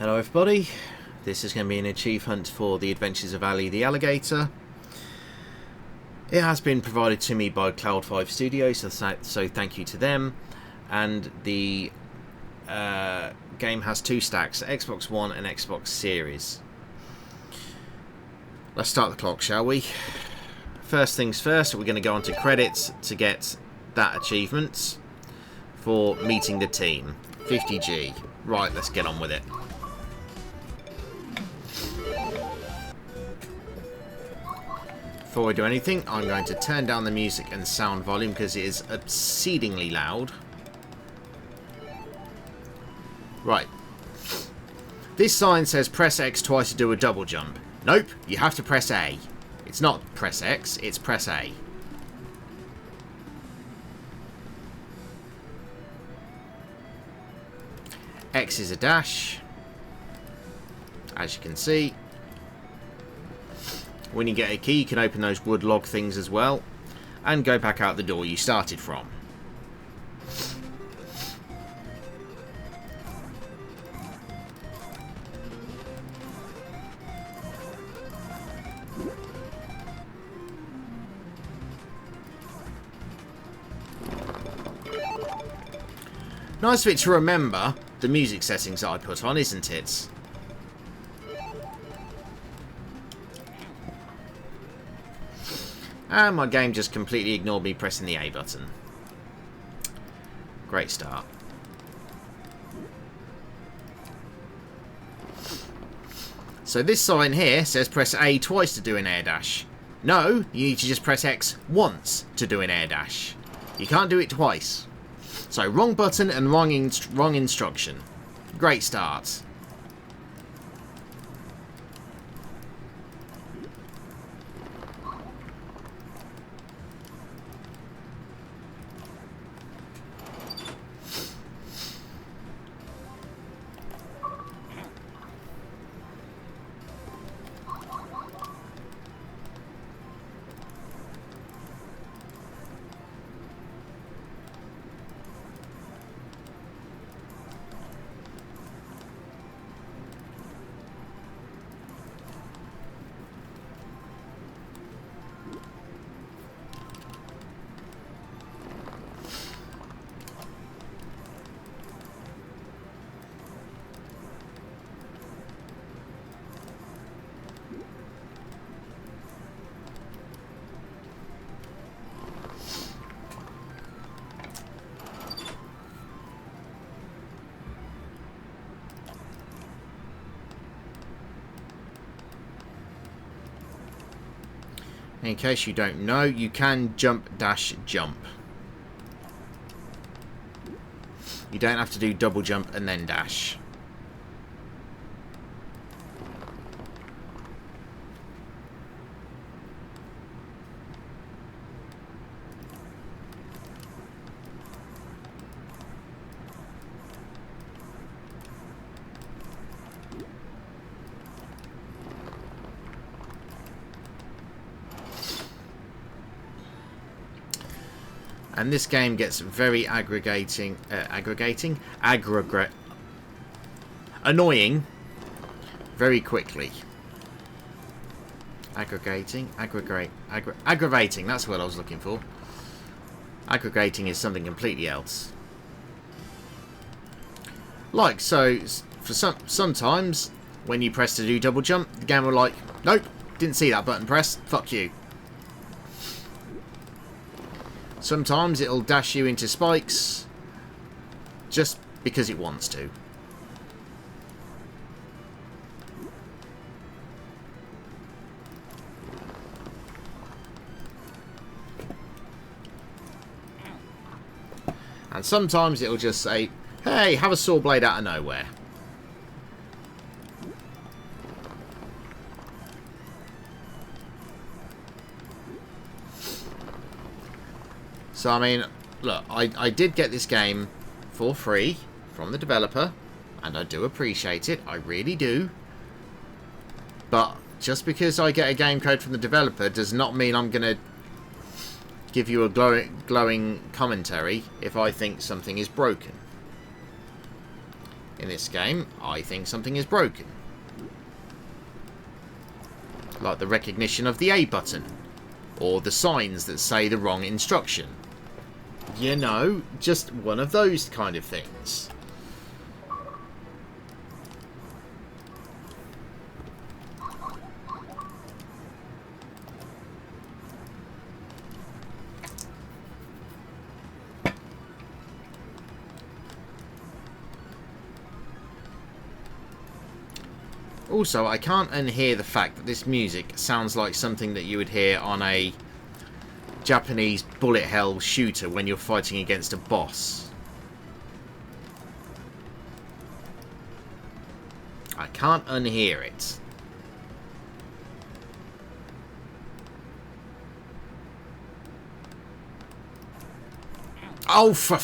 Hello everybody, this is going to be an achieve hunt for the adventures of Ali the Alligator. It has been provided to me by Cloud5 Studios, so thank you to them. And the game has two stacks, Xbox One and Xbox Series. Let's start the clock, shall we? First things first, we're going to go on to credits to get that achievement for meeting the team. 50G. Right, let's get on with it. Before we do anything, I'm going to turn down the music and sound volume because it is exceedingly loud. Right. This sign says press X twice to do a double jump. Nope, you have to press A. It's not press X, it's press A. X is a dash, as you can see. When you get a key, you can open those wood log things as well, and go back out the door you started from. Nice bit to remember the music settings that I put on, isn't it? And my game just completely ignored me pressing the A button. Great start. So this sign here says press A twice to do an air dash. No, you need to just press X once to do an air dash. You can't do it twice. So wrong button and wrong instruction. Great start. In case you don't know, you can jump, dash, jump. You don't have to do double jump and then dash. And this game gets very annoying very quickly. Aggravating, that's what I was looking for. Aggregating is something completely else. Like so, for sometimes when you press to do double jump, the game will like, nope, didn't see that button pressed, fuck you. Sometimes it'll dash you into spikes just because it wants to. And sometimes it'll just say, hey, have a saw blade out of nowhere. So, I mean, look, I did get this game for free from the developer, and I do appreciate it, I really do. But just because I get a game code from the developer does not mean I'm going to give you a glowing commentary if I think something is broken. in this game, I think something is broken. Like the recognition of the A button, or the signs that say the wrong instruction. You know, just one of those kind of things. Also, I can't unhear the fact that this music sounds like something that you would hear on a Japanese bullet hell shooter when you're fighting against a boss. I can't unhear it. Oh, for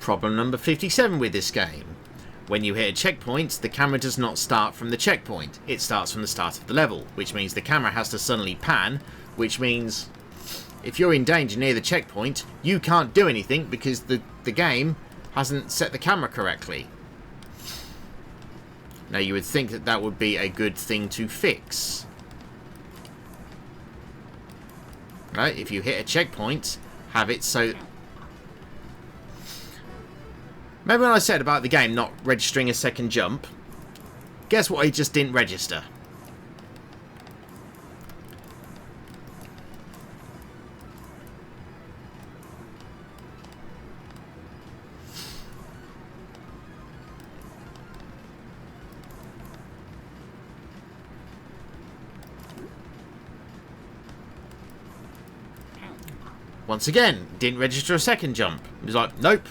Problem number 57 with this game. When you hit a checkpoint, the camera does not start from the checkpoint. It starts from the start of the level, which means the camera has to suddenly pan, which means if you're in danger near the checkpoint, you can't do anything because the game hasn't set the camera correctly. Now, you would think that that would be a good thing to fix. Right? If you hit a checkpoint, have it so... Remember when I said about the game not registering a second jump? Guess what, it just didn't register. Once again, didn't register a second jump. It was like, nope.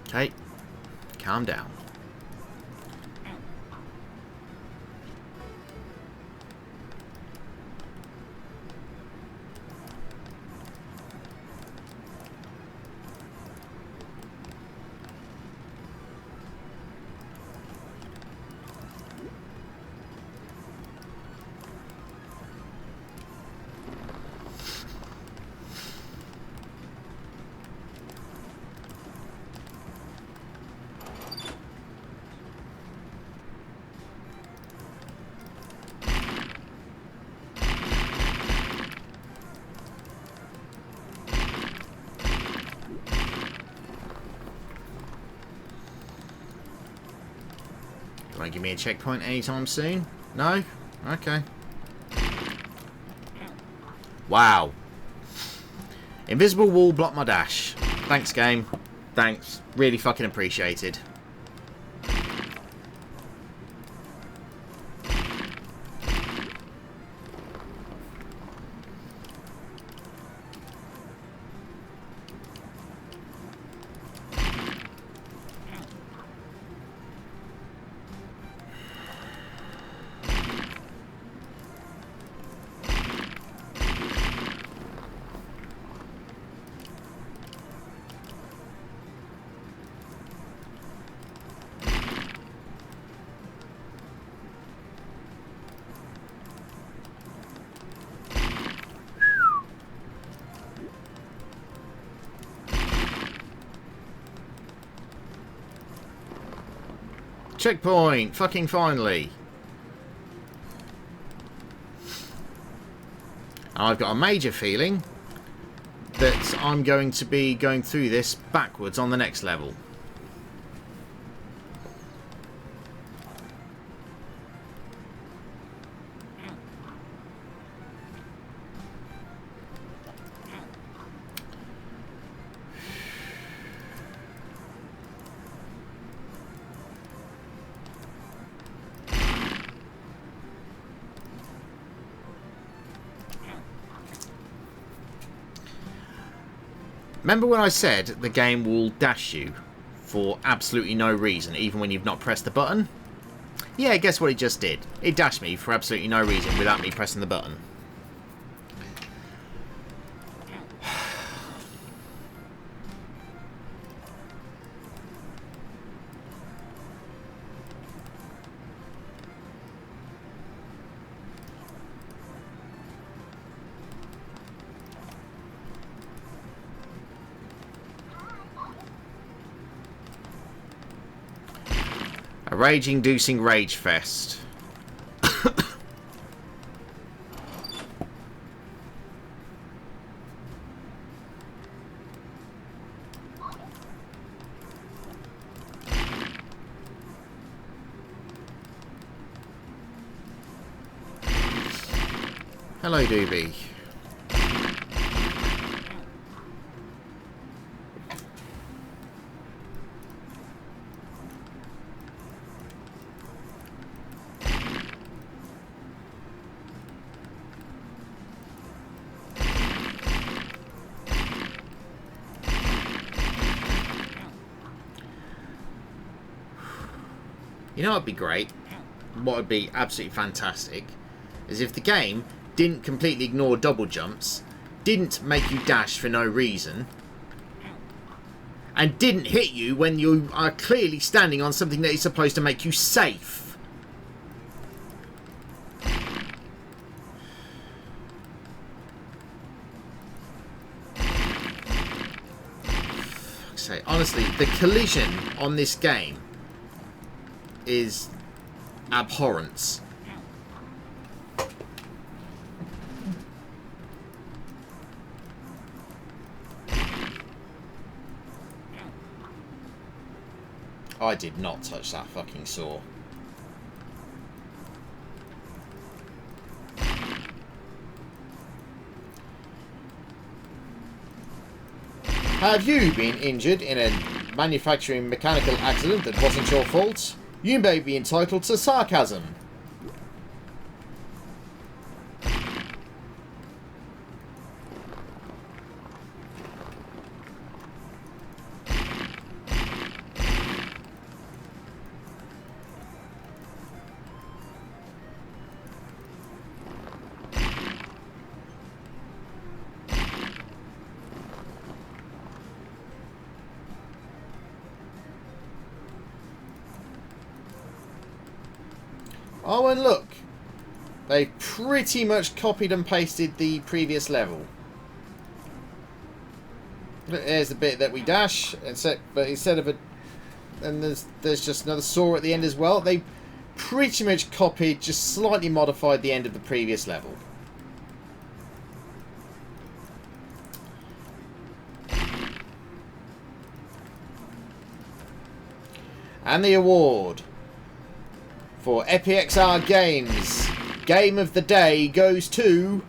Okay, calm down. Won't give me a checkpoint anytime soon? No? Okay. Wow. Invisible wall blocked my dash. Thanks, game. Thanks. Really fucking appreciated. Checkpoint! Fucking finally! I've got a major feeling that I'm going to be going through this backwards on the next level. Remember when I said the game will dash you for absolutely no reason, even when you've not pressed the button? Yeah, guess what it just did? It dashed me for absolutely no reason without me pressing the button. rage-inducing rage fest. Hello, Doobie. You know what would be great? What would be absolutely fantastic is if the game didn't completely ignore double jumps, didn't make you dash for no reason, and didn't hit you when you are clearly standing on something that is supposed to make you safe. Fuck's sake. Honestly, the collision on this game is abhorrence. I did not touch that fucking saw. Have you been injured in a manufacturing mechanical accident that wasn't your fault? You may be entitled to sarcasm. Oh, and look, they pretty much copied and pasted the previous level. There's the bit that we dash, but instead of a, and there's just another saw at the end as well. They pretty much copied, just slightly modified the end of the previous level. And the award for EpiXR Games Game of the Day goes to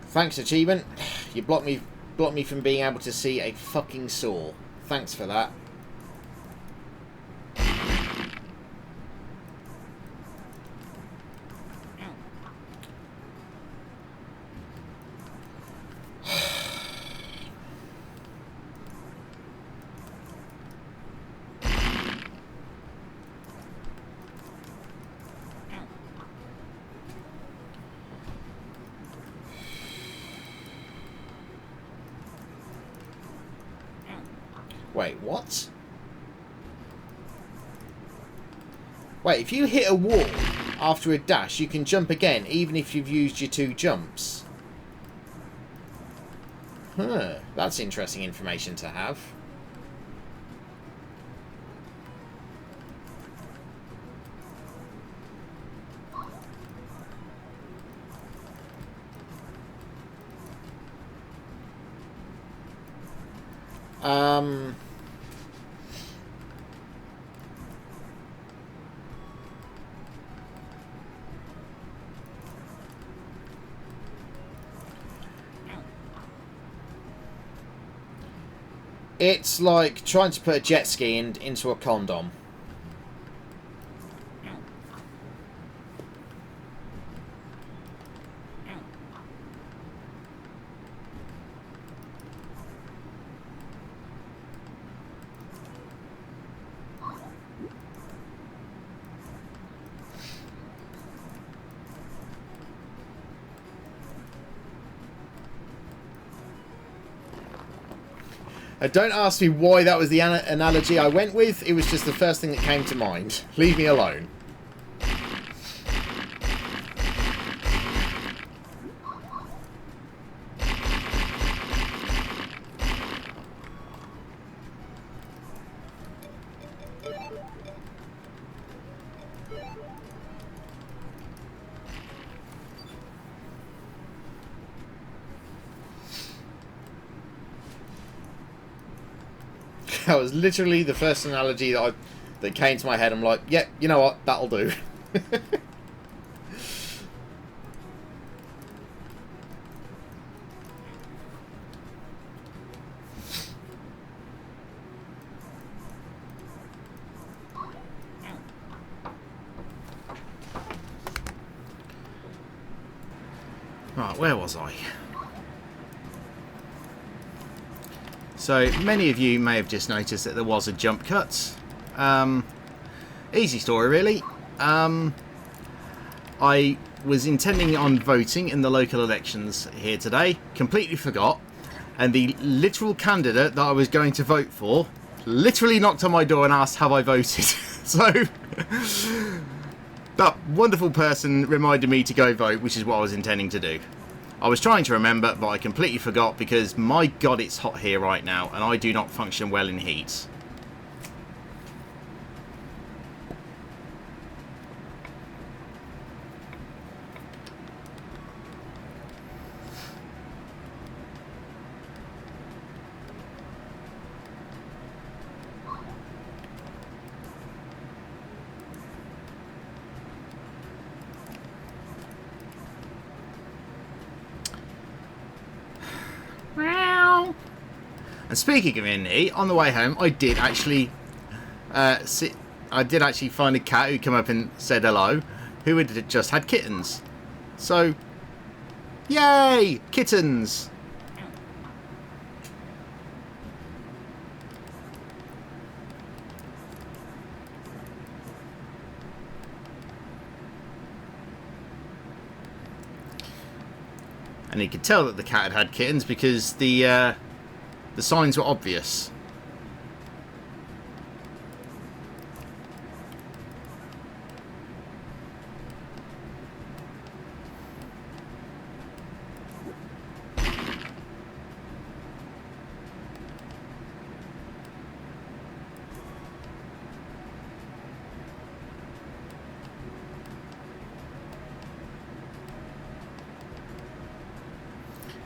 Thanks, achievement. You blocked me from being able to see a fucking saw. Thanks for that. Wait, what? Wait, if you hit a wall after a dash, you can jump again, even if you've used your 2 jumps. Huh, that's interesting information to have. It's like trying to put a jet ski into a condom. Don't ask me why that was the analogy I went with. It was just the first thing that came to mind. Leave me alone. That was literally the first analogy that came to my head. I'm like, yeah, you know what? That'll do. Right, where was I? So, many of you may have just noticed that there was a jump cut. Easy story, really. I was intending on voting in the local elections here today, completely forgot, and the literal candidate that I was going to vote for literally knocked on my door and asked, have I voted? So, that wonderful person reminded me to go vote, which is what I was intending to do. I was trying to remember, but I completely forgot because, my God, it's hot here right now, and I do not function well in heat. And speaking of in heat, on the way home, I did actually find a cat who came up and said hello, who had just had kittens. So, yay, kittens! And you could tell that the cat had had kittens because the signs were obvious.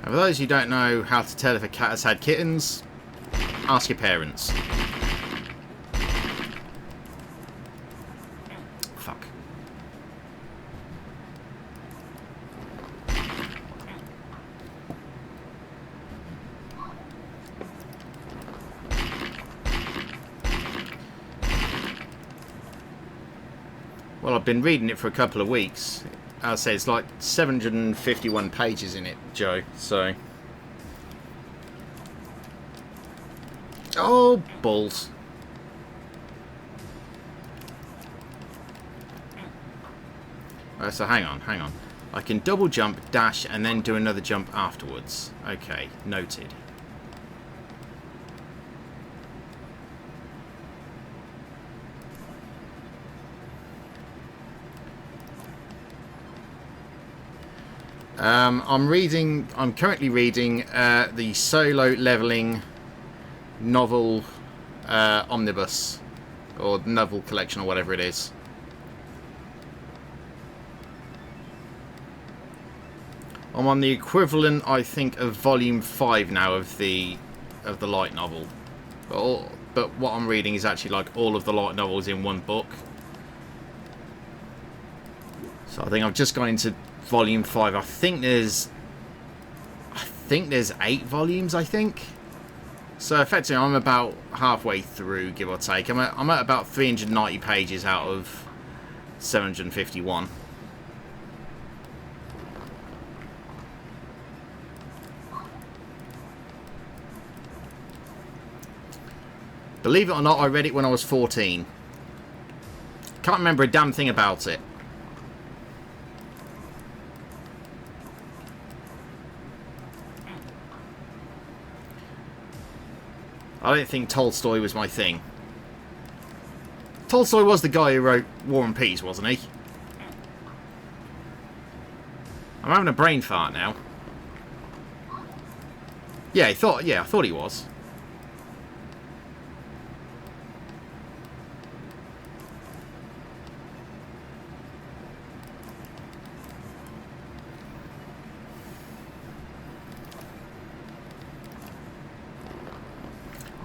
And for those who don't know how to tell if a cat has had kittens, ask your parents. Fuck. Well, I've been reading it for a couple of weeks. I'll say it's like 751 pages in it, Joe, so... Oh, balls. So hang on. I can double jump, dash, and then do another jump afterwards. Okay, noted. I'm currently reading the solo leveling novel omnibus, or novel collection, or whatever it is. I'm on the equivalent, I think, of volume 5 now of the light novel. But what I'm reading is actually like all of the light novels in one book. So I think I've just gone into volume 5. I think there's 8 volumes, I think. So effectively I'm about halfway through, give or take. I'm at about 390 pages out of 751. Believe it or not, I read it when I was 14. Can't remember a damn thing about it. I don't think Tolstoy was my thing. Tolstoy was the guy who wrote War and Peace, wasn't he? I'm having a brain fart now. Yeah, I thought he was.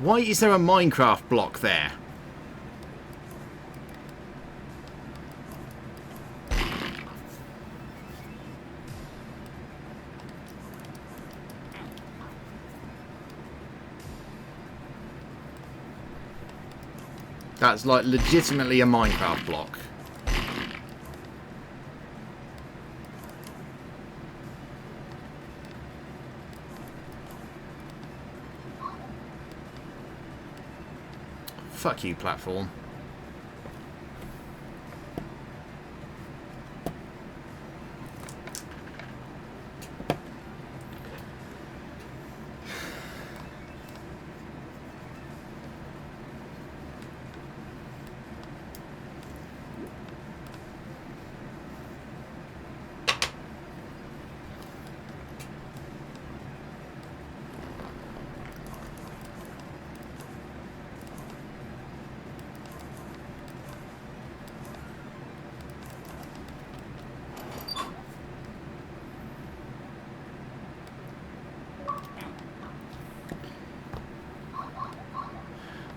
Why is there a Minecraft block there? That's like legitimately a Minecraft block. Fuck you, platform.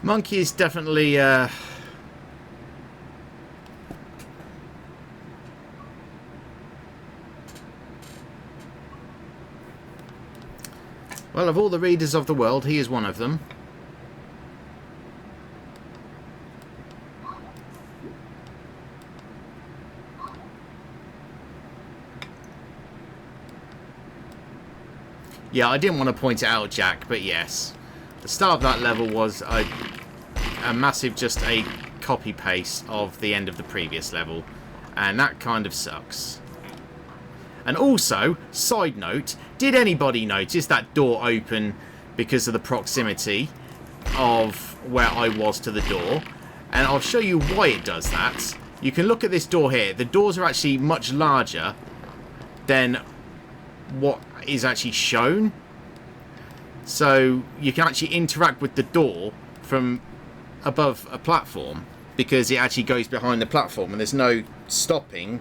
Monkey is definitely well, of all the readers of the world, he is one of them. Yeah, I didn't want to point it out, Jack, but yes. The start of that level was a massive, just a copy-paste of the end of the previous level. And that kind of sucks. And also, side note, did anybody notice that door open because of the proximity of where I was to the door? And I'll show you why it does that. You can look at this door here. The doors are actually much larger than what is actually shown. So you can actually interact with the door from above a platform because it actually goes behind the platform and there's no stopping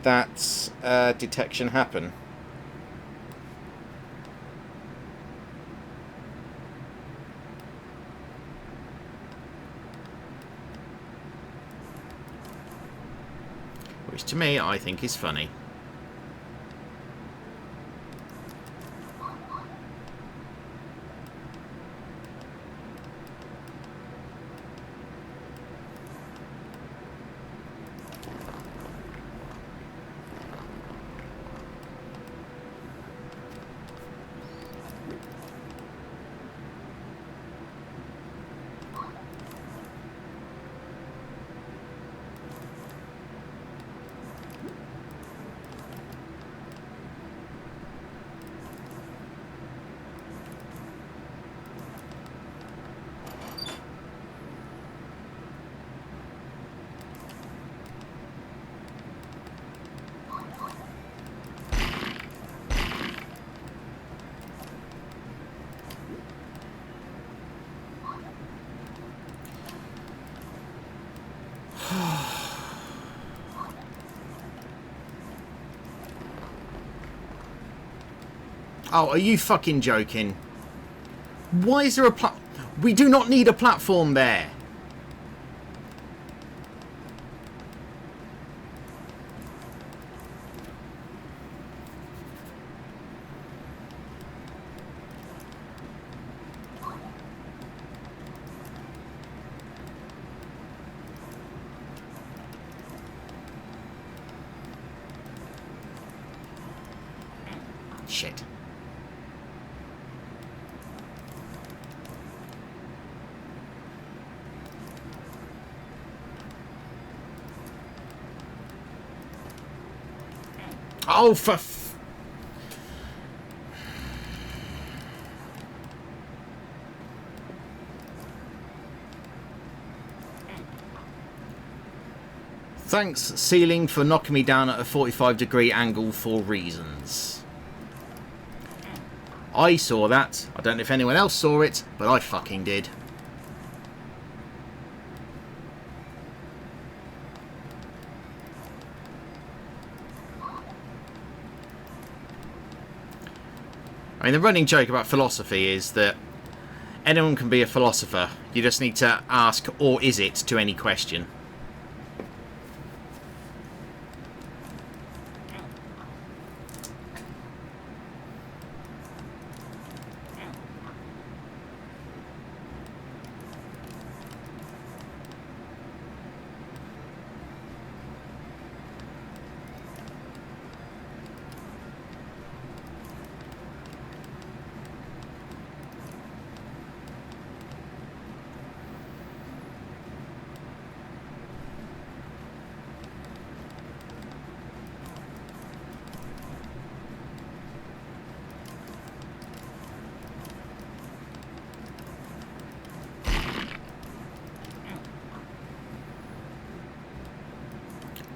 that detection happen. Which to me I think is funny. Oh, are you fucking joking? Why is there a We do not need a platform there. Shit. Oh, for Thanks, ceiling, for knocking me down at a 45-degree angle for reasons. I saw that. I don't know if anyone else saw it, but I fucking did. I mean, the running joke about philosophy is that anyone can be a philosopher. You just need to ask, or is it, to any question.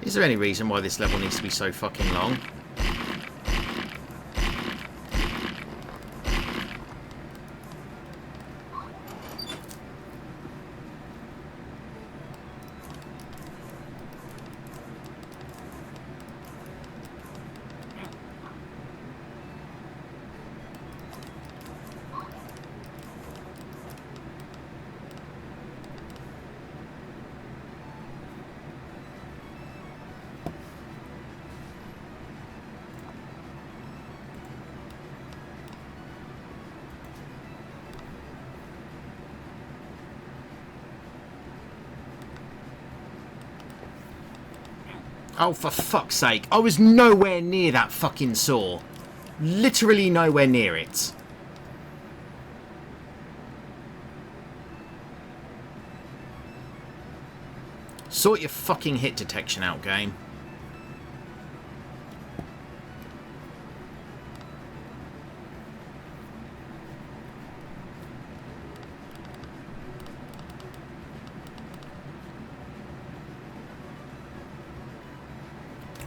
Is there any reason why this level needs to be so fucking long? Oh, for fuck's sake. I was nowhere near that fucking saw. Literally nowhere near it. Sort your fucking hit detection out, game.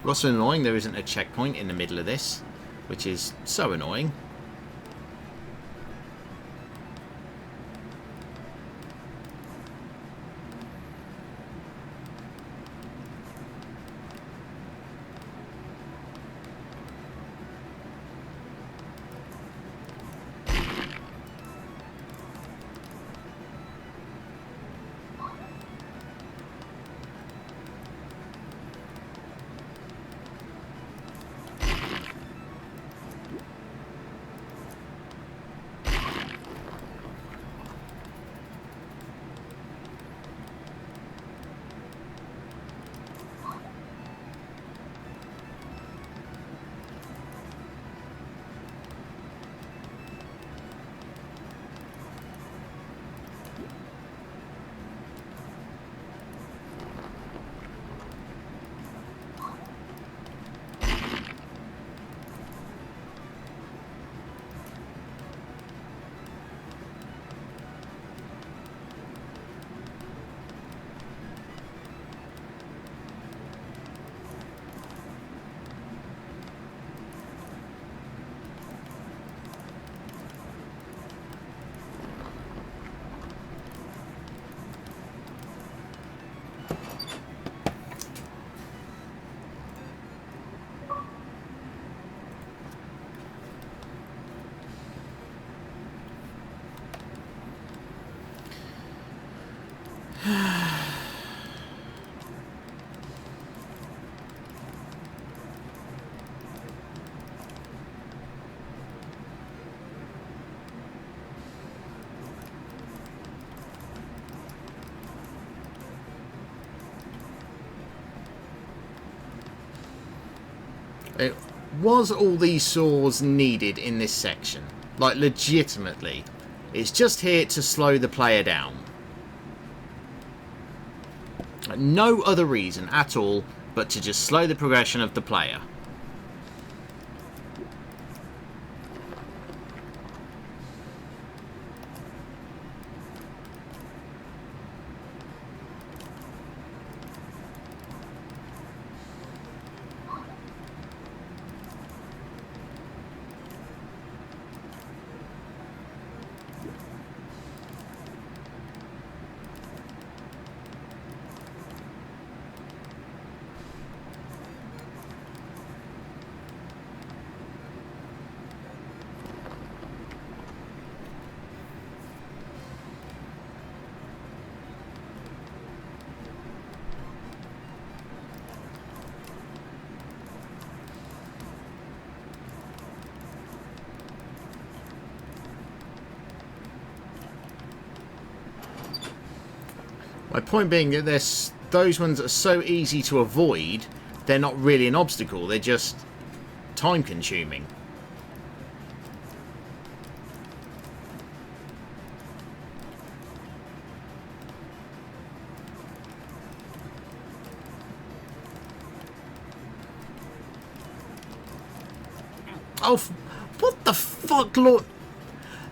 What's so annoying, there isn't a checkpoint in the middle of this, which is so annoying. Was all these saws needed in this section? Like, legitimately. It's just here to slow the player down. No other reason at all but to just slow the progression of the player. My point being that there's those ones that are so easy to avoid, they're not really an obstacle, they're just time consuming. Oh, what the fuck, Lord?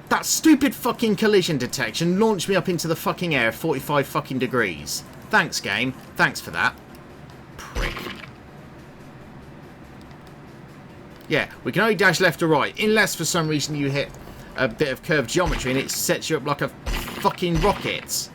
That stupid fucking collision detection launched me up into the fucking air 45 fucking degrees. Thanks, game. Thanks for that. Prick. Yeah, we can only dash left or right, unless for some reason you hit a bit of curved geometry and it sets you up like a fucking rocket.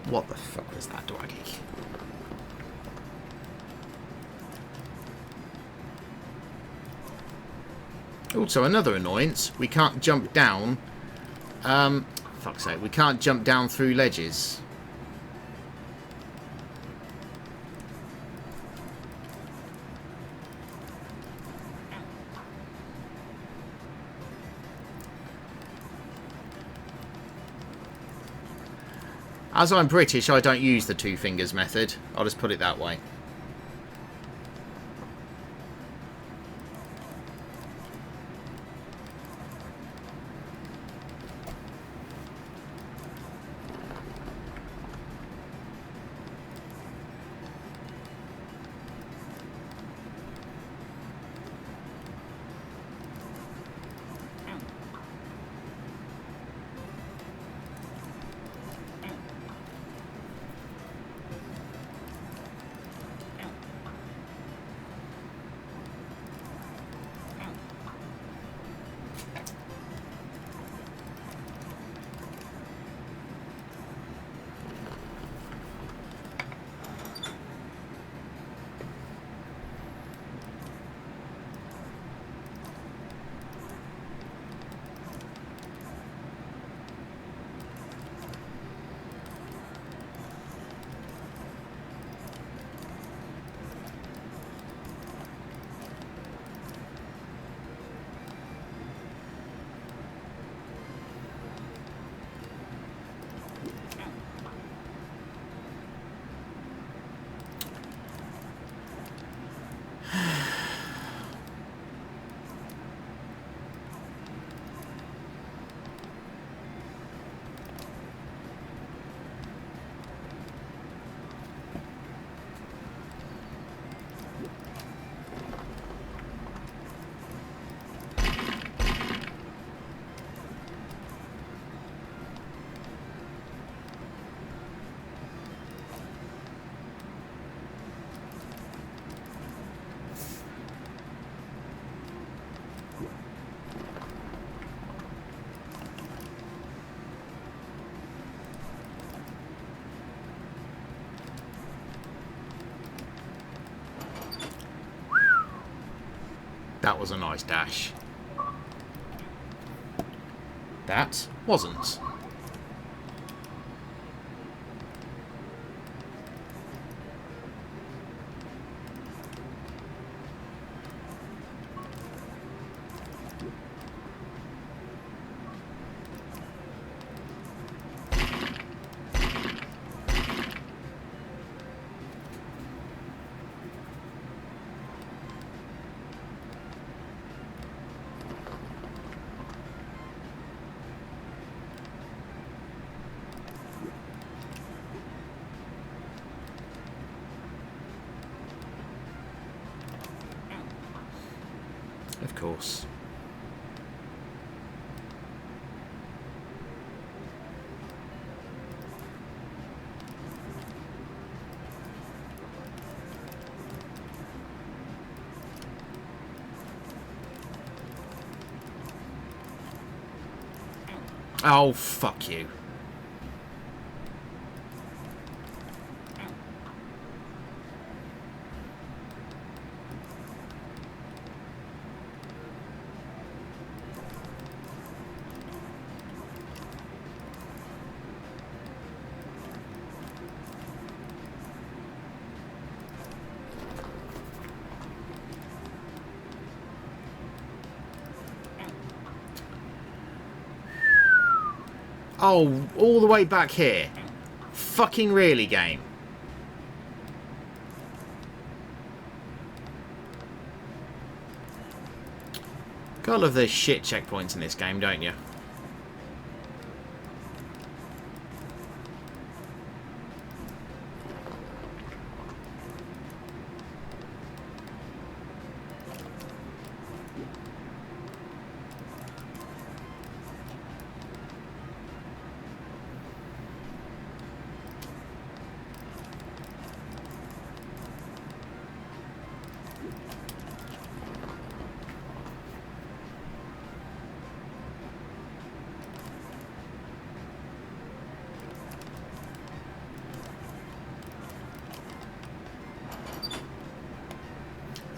What the fuck was that, Dwaggy? Also, another annoyance, we can't jump down. Fuck's sake, we can't jump down through ledges. As I'm British, I don't use the two fingers method. I'll just put it that way. That was a nice dash. That wasn't. Of course. Oh, fuck you. Oh, all the way back here. Fucking really, game. Gotta love those shit checkpoints in this game, don't you?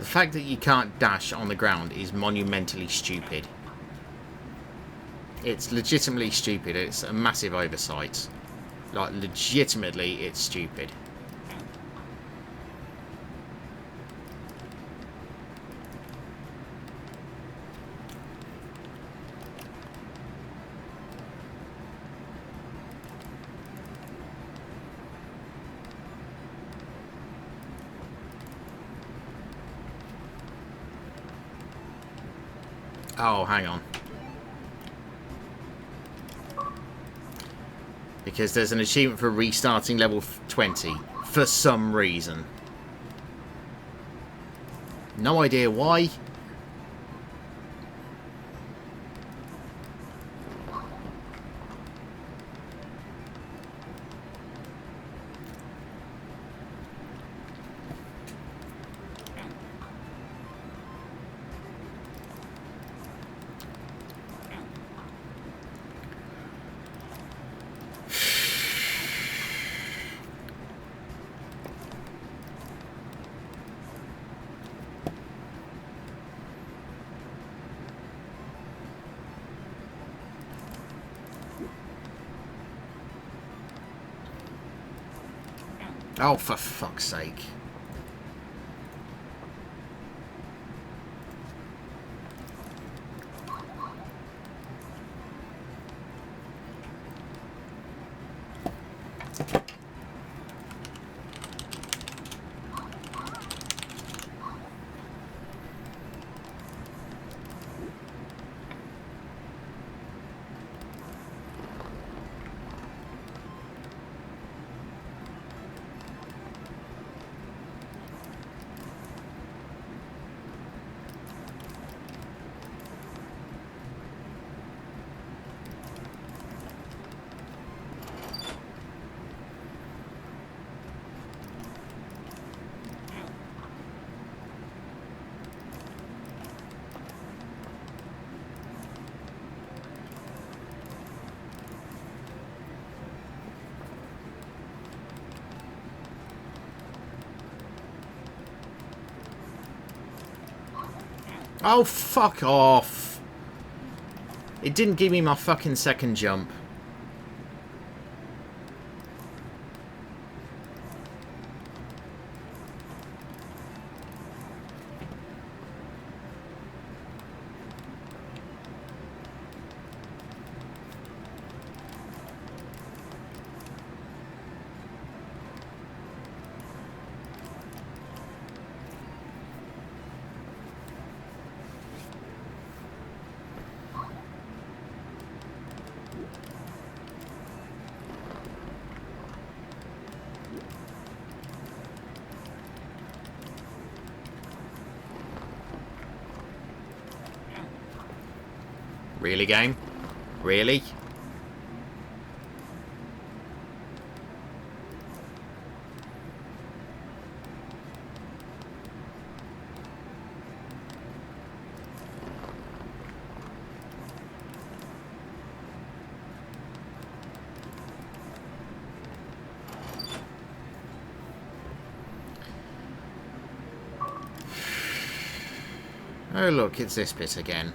The fact that you can't dash on the ground is monumentally stupid. It's legitimately stupid. It's a massive oversight. Like, legitimately, it's stupid. Oh, hang on. Because there's an achievement for restarting level 20 for some reason. No idea why. Oh, for fuck's sake. Oh, fuck off. It didn't give me my fucking second jump. Really, game? Really? Oh look, it's this bit again.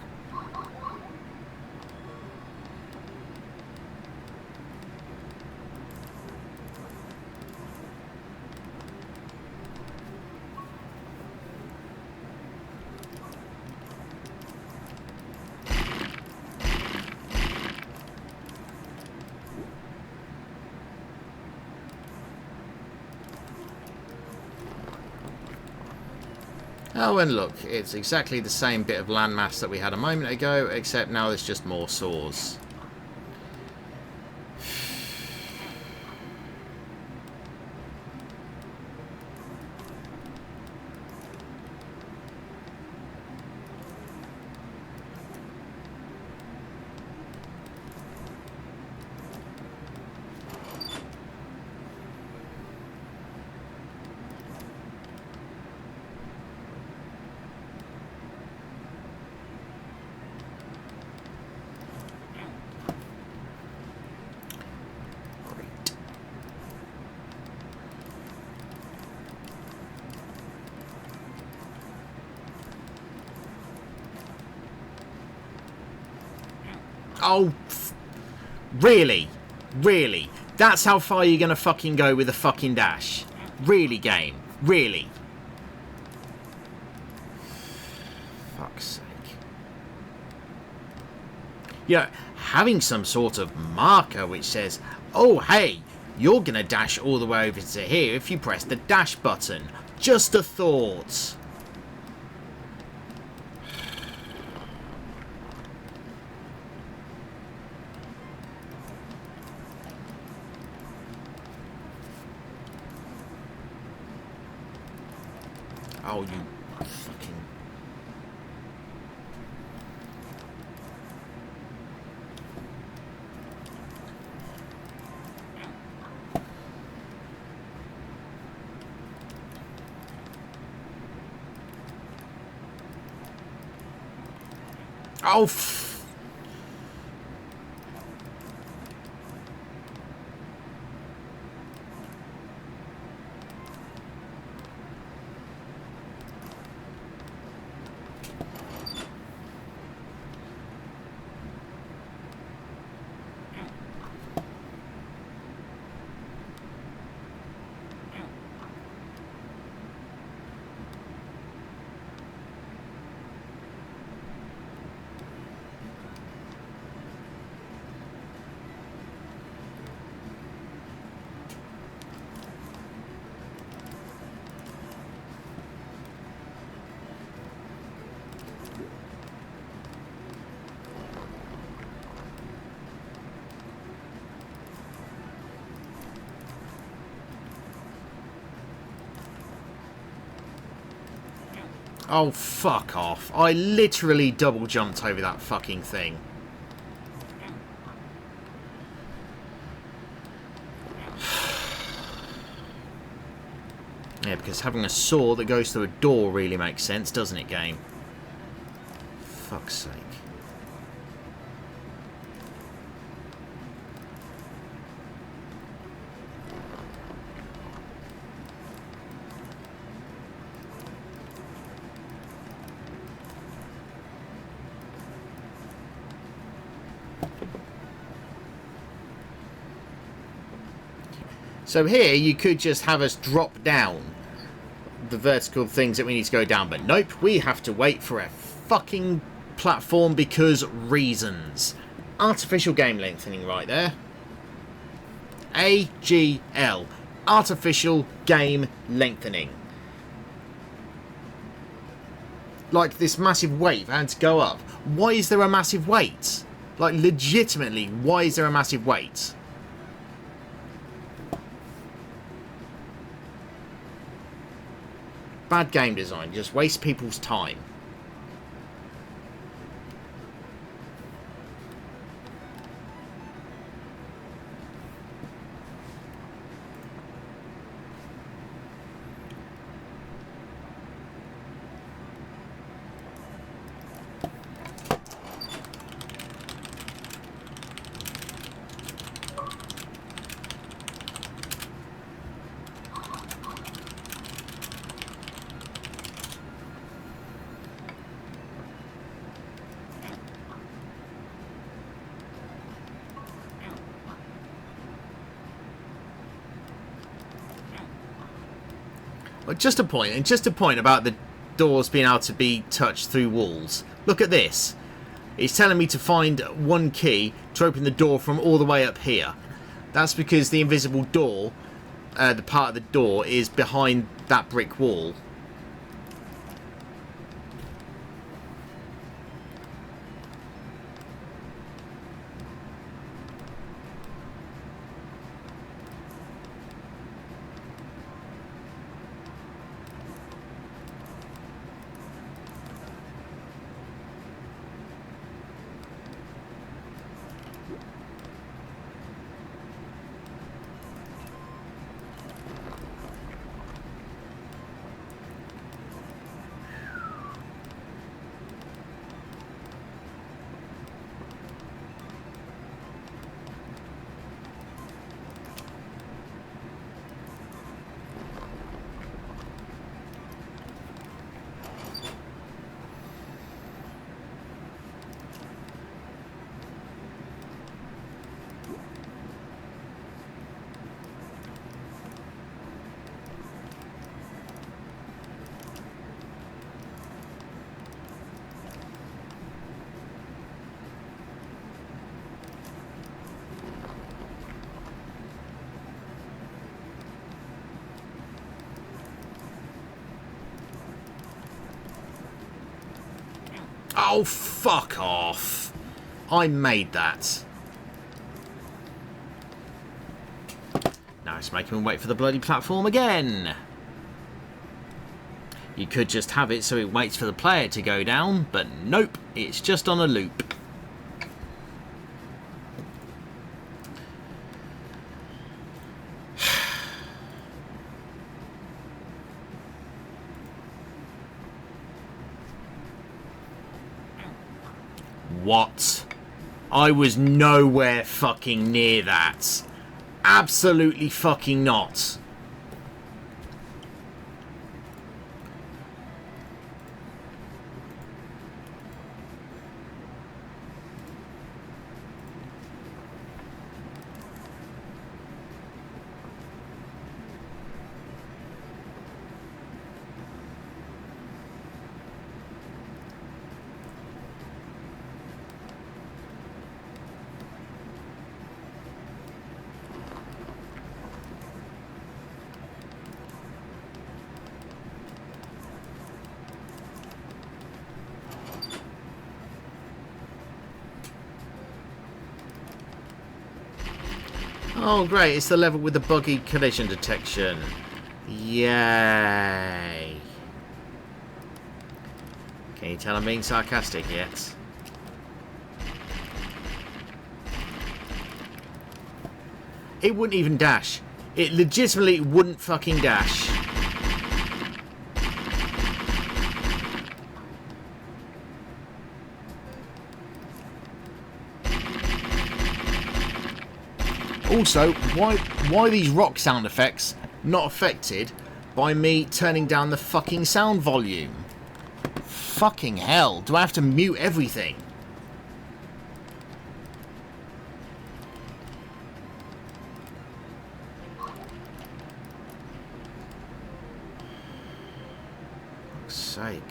Oh, and look, it's exactly the same bit of landmass that we had a moment ago, except now there's just more saws. Oh, really? Really? That's how far you're gonna fucking go with a fucking dash? Really, game? Really? Fuck's sake. You know, having some sort of marker which says, oh, hey, you're gonna dash all the way over to here if you press the dash button. Just a thought. Oh, you fucking... Oh, oh, fuck off. I literally double jumped over that fucking thing. Yeah, because having a saw that goes through a door really makes sense, doesn't it, game? Fuck's sake. So here you could just have us drop down the vertical things that we need to go down, but nope, we have to wait for a fucking platform because reasons. Artificial game lengthening right there. AGL. Artificial game lengthening. Like this massive wave had to go up. Why is there a massive wait? Like legitimately, why is there a massive wait? Bad game design, just waste people's time. But just a point about the doors being able to be touched through walls. Look at this. It's telling me to find one key to open the door from all the way up here. That's because the invisible door, the part of the door, is behind that brick wall. Oh, fuck off. I made that. Now it's making me wait for the bloody platform again. You could just have it so it waits for the player to go down, but nope, it's just on a loop. What? I was nowhere fucking near that. Absolutely fucking not. Oh great, it's the level with the buggy collision detection. Yay. Can you tell I'm being sarcastic yet? It wouldn't even dash. It legitimately wouldn't fucking dash. Also, why these rock sound effects not affected by me turning down the fucking sound volume? Fucking hell, do I have to mute everything? For fuck's sake.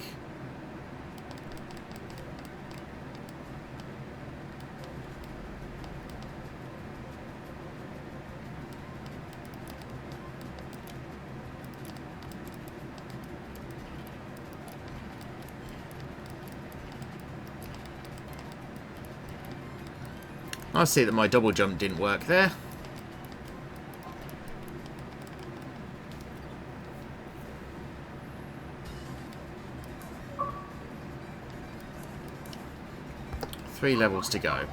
I see that my double jump didn't work there. Three levels to go.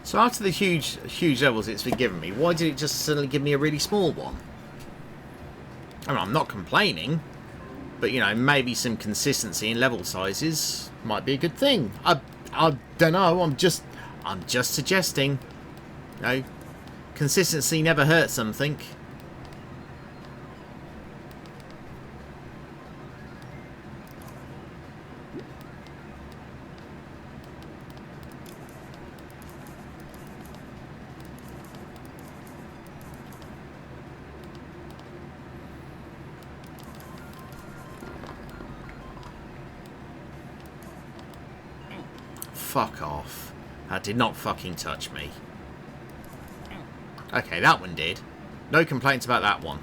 So after the huge levels it's been giving me, why did it just suddenly give me a really small one? I mean, I'm not complaining, but you know, maybe some consistency in level sizes might be a good thing. I don't know. I'm just suggesting. You know, consistency never hurts something. Fuck off. That did not fucking touch me. Okay, that one did. No complaints about that one.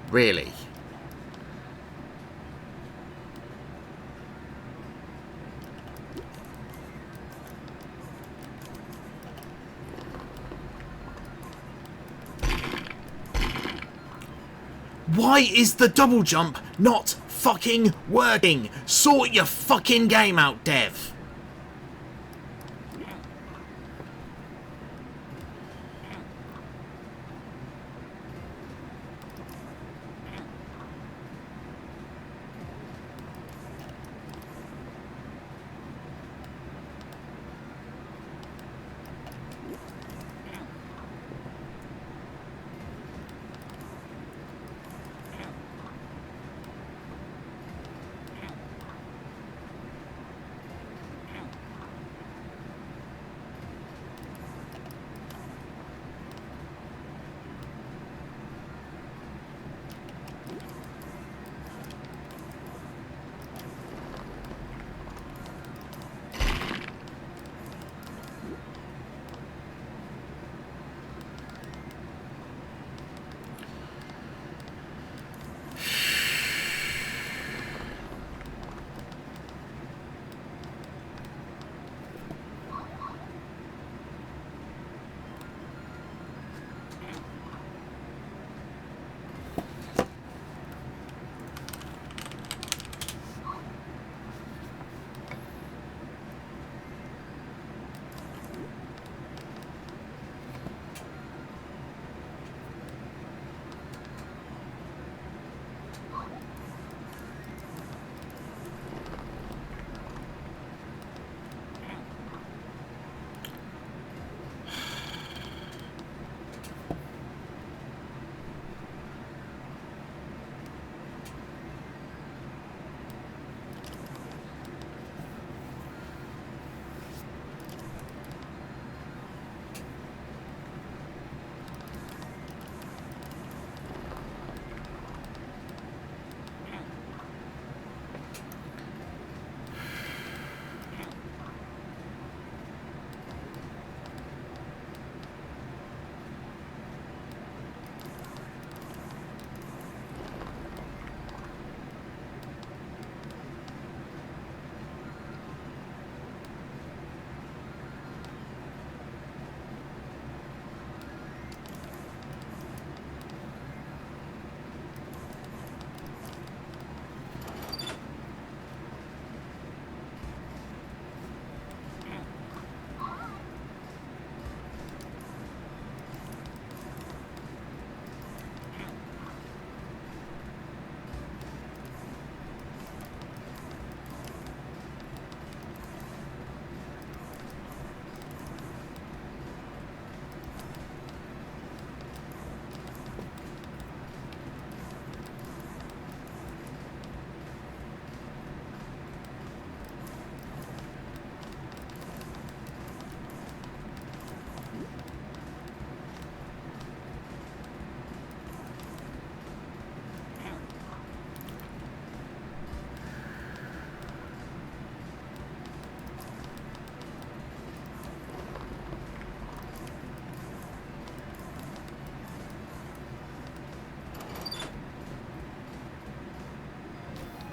Really? Why is the double jump not fucking working. Sort your fucking game out, dev.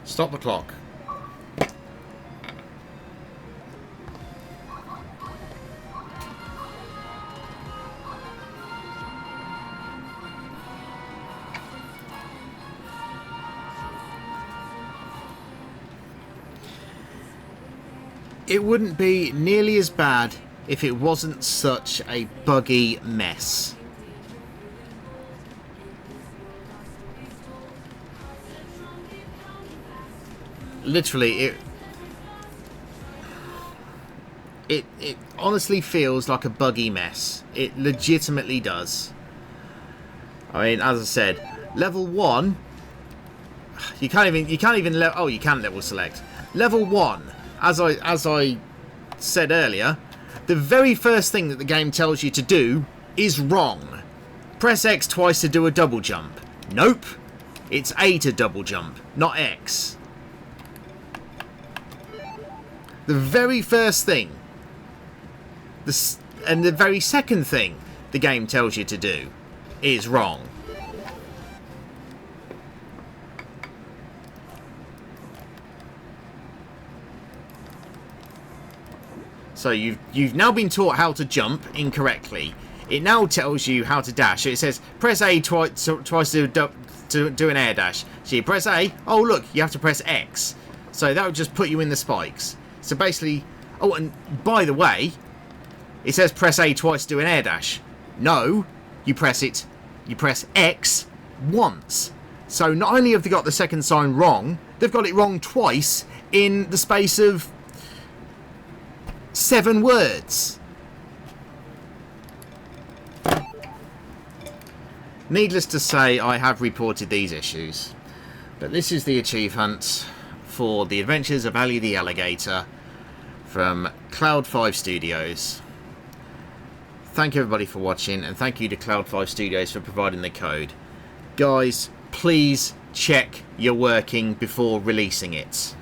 Stop the clock. It wouldn't be nearly as bad if it wasn't such a buggy mess. Literally, it honestly feels like a buggy mess. It legitimately does. I mean, as I said, level 1, you can't even oh, you can level select. Level 1, as I said earlier, the very first thing that the game tells you to do is wrong. Press X twice to do a double jump. Nope. It's A to double jump, not X. The very first thing, and the very second thing the game tells you to do is wrong. So you've now been taught how to jump incorrectly. It now tells you how to dash. It says press A twice to to do an air dash. So you press A. Oh, look, you have to press X. So that would just put you in the spikes. So basically... Oh, and by the way, it says press A twice to do an air dash. No, you press it. You press X once. So not only have they got the second sign wrong, they've got it wrong twice in the space of 7 words. Needless to say, I have reported these issues. But this is the achievement for the Adventures of Ali the Alligator from Cloud5 Studios. Thank you everybody for watching, and thank you to Cloud5 Studios for providing the code. Guys, please check you're working before releasing it.